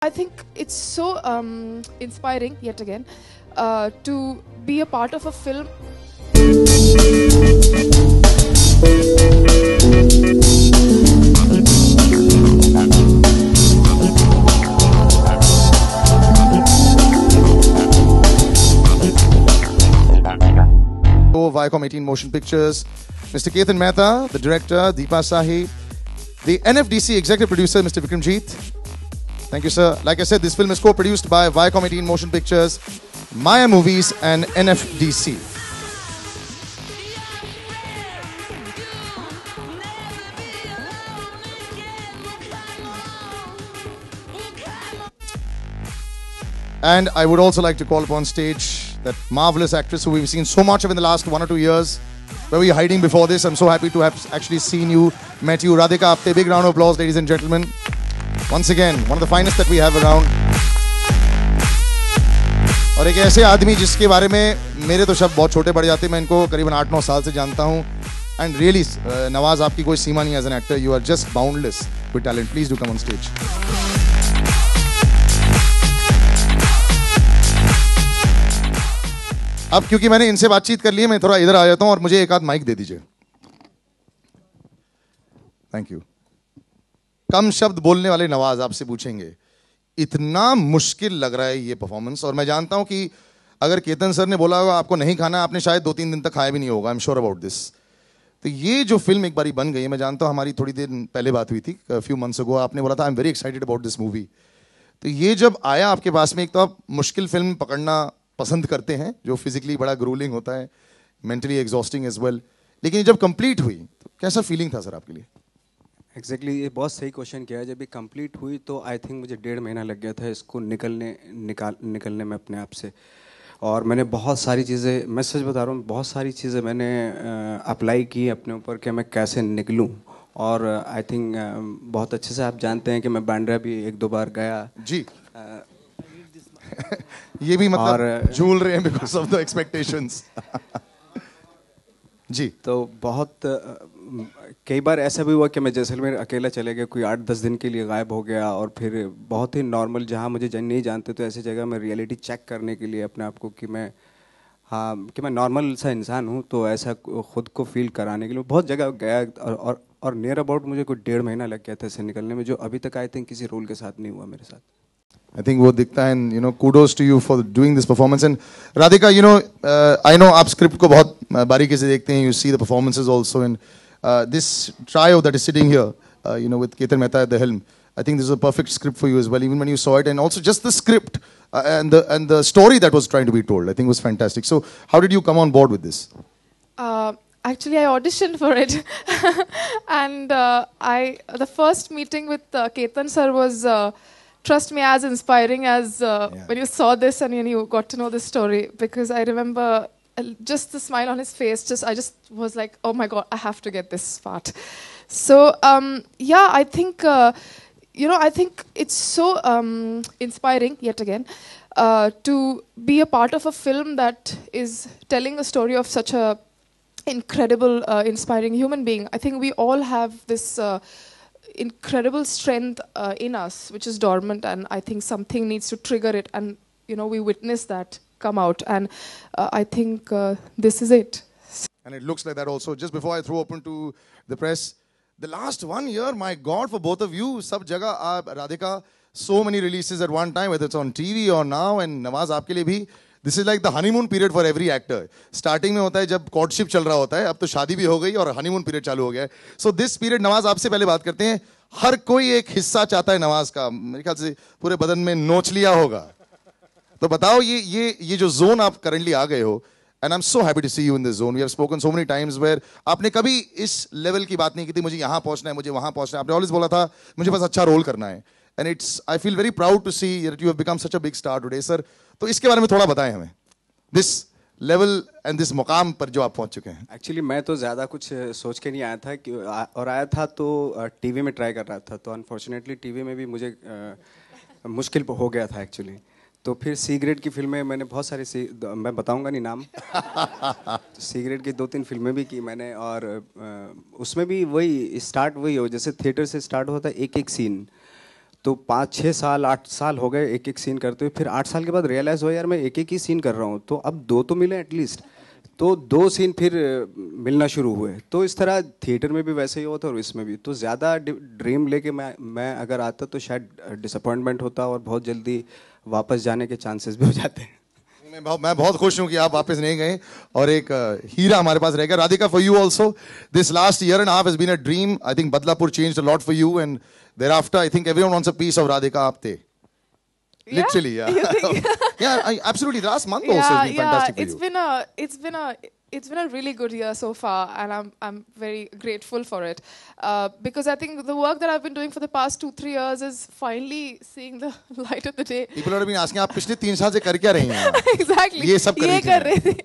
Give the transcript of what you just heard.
I think it's so inspiring yet again to be a part of a film. Viacom 18 Motion Pictures, Mr. Ketan Mehta, the director, Deepa Sahi, the NFDC executive producer, Mr. Vikramjeet. Thank you, sir. Like I said, this film is co-produced by Viacom 18 Motion Pictures, Maya Movies, and NFDC. And I would also like to call upon stage that marvelous actress who we've seen so much of in the last 1 or 2 years. Where were you hiding before this? I'm so happy to have actually seen you, met you. Radhika Apte, big round of applause, ladies and gentlemen. Once again, one of the finest that we have around. और एक ऐसे आदमी जिसके बारे में मेरे तो शब्द बहुत छोटे पड़ जाते हैं, मैं इनको करीबन 8-9 साल से जानता हूँ. And really, नवाज आपकी कोई सीमा नहीं as an actor. You are just boundless with talent. Please do come on stage. अब क्योंकि मैंने इनसे बातचीत कर ली है, मैं थोड़ा इधर आ जाता हूं और मुझे एक आध माइक दे दीजिए. Thank you. कम शब्द बोलने वाले नवाज आपसे पूछेंगे, इतना मुश्किल लग रहा है ये परफॉर्मेंस. और मैं जानता हूं कि अगर केतन सर ने बोला होगा आपको नहीं खाना, आपने शायद 2-3 दिन तक खाया भी नहीं होगा. I am sure about this. तो ये जो फिल्म एक बारी बन गई है, मैं जानता हूं हमारी थोड़ी देर पहले बात हुई थी, फ्यू मंथ्स अगो. आपने बोला था I am very excited about this movie. तो ये जब आया आपके पास में, एक तो आप मुश्किल फिल्म पकड़ना पसंद करते हैं जो फिजिकली बड़ा ग्रूलिंग होता है, मेंटली एग्जॉस्टिंग एज वेल, लेकिन जब कंप्लीट हुई तो कैसा फीलिंग था सर आपके लिए? एग्जैक्टली ये बहुत सही क्वेश्चन किया है. जब ये कंप्लीट हुई तो आई थिंक मुझे 1.5 महीना लग गया था इसको निकलने में अपने आप से. और मैंने बहुत सारी चीज़ें, मैं सच बता रहा हूँ, बहुत सारी चीज़ें मैंने अप्लाई की अपने ऊपर कि मैं कैसे निकलूँ. और आई थिंक बहुत अच्छे से आप जानते हैं कि मैं बांद्रा भी 1-2 बार गया जी. ये भी मतलब झूल रहे हैं बिकॉज ऑफ द एक्सपेक्टेशंस. जी. तो बहुत कई बार ऐसा भी हुआ कि मैं जैसलमेर अकेला चले गया, कोई 8-10 दिन के लिए गायब हो गया. और फिर बहुत ही नॉर्मल, जहाँ मुझे नहीं जानते तो ऐसी जगह मैं रियलिटी चेक करने के लिए अपने आप को कि मैं मैं नॉर्मल सा इंसान हूँ, तो ऐसा खुद को फील कराने के लिए बहुत जगह गया. और नियर अबाउट मुझे कोई 1.5 महीना लग गया था इससे निकलने में, जो अभी तक आई थिंक किसी रोल के साथ नहीं हुआ मेरे साथ. I think वो दिखता है, and you know, kudos to you for doing this performance. And Radhika, you know, I know आप script को बहुत बारीकी से देखते हैं. You see the performances also, and this trio that is sitting here, you know, with Ketan Mehta at the helm. I think this is a perfect script for you as well. Even when you saw it, and also just the script and the story that was trying to be told, I think was fantastic. So, how did you come on board with this? Actually, I auditioned for it, and the first meeting with Ketan sir was. Trust me, as inspiring as when you saw this and when you got to know the story, because I remember just the smile on his face. I just was like, oh my God, I have to get this part. So yeah, I think I think it's so inspiring yet again to be a part of a film that is telling a story of such a incredible, inspiring human being. I think we all have this. Incredible strength in us, which is dormant, and I think something needs to trigger it, and you know, we witness that come out, and I think this is it. And it looks like that also. Just before I throw open to the press, the last 1 year, my God, for both of you, sab jagah, Radhika, so many releases at one time, whether it's on TV or now, and Nawaz आपके लिए भी. This is like the honeymoon period for every actor. Starting में होता है जब courtship चल रहा होता है, अब तो शादी भी हो गई और honeymoon period चालू हो गया है. So this period, नवाज आपसे पहले बात करते हैं. हर कोई एक हिस्सा चाहता है नवाज का. मेरे ख्याल से पूरे बदन में नोच लिया होगा. तो बताओ ये जो zone आप currently आ गए हो, and I'm so happy to see you in this zone. We have spoken so many times where आपने कभी इस level की बात नहीं की थी, मुझे यहाँ पहुँचना है, मुझे वहाँ पहुँचना है. आपने always बोला था मुझे बस अच्छा रोल करना है. And I feel very proud to see that you have become such a big star today, sir. तो इसके बारे में थोड़ा बताएं हमें. This level and this मुकाम पर जो आप पहुंच चुके हैं. एक्चुअली मैं तो ज़्यादा कुछ सोच के नहीं आया था और आया था तो टीवी में ट्राई कर रहा था. तो अनफॉर्चुनेटली टीवी में भी मुझे मुश्किल हो गया था एक्चुअली. तो फिर सी ग्रेड की फिल्में मैंने बहुत सारी मैं बताऊंगा नहीं नाम. तो सी ग्रेड की 2-3 फिल्में भी की मैंने, और उसमें भी वही स्टार्ट वही हो जैसे थिएटर से स्टार्ट होता है एक एक सीन. तो 5-6 साल 8 साल हो गए एक एक सीन करते हुए, फिर 8 साल के बाद रियलाइज हुआ यार मैं एक एक ही सीन कर रहा हूँ, तो अब 2 तो मिले एटलीस्ट। तो 2 सीन फिर मिलना शुरू हुए। तो इस तरह थिएटर में भी वैसे ही होता और इसमें भी। तो ज़्यादा ड्रीम लेके मैं अगर आता तो शायद डिसअपॉइंटमेंट होता और बहुत जल्दी वापस जाने के चांसेस भी हो जाते हैं। मैं बहुत खुश हूं कि आप वापस नहीं गए और एक हीरा हमारे पास रहेगा। Radhika, for you also this last year and half has been a dream. I think Badlapur changed a lot for you and thereafter I think everyone wants a piece of Radhika Apte. Literally, yeah. Absolutely. The last month also has been fantastic for you. It's been a really good year so far, and I'm very grateful for it, because I think the work that I've been doing for the past 2-3 years is finally seeing the light of the day. People have been asking, आप पिछले 3 साल से कर क्या रही हैं? Exactly. ये सब कर रही थी।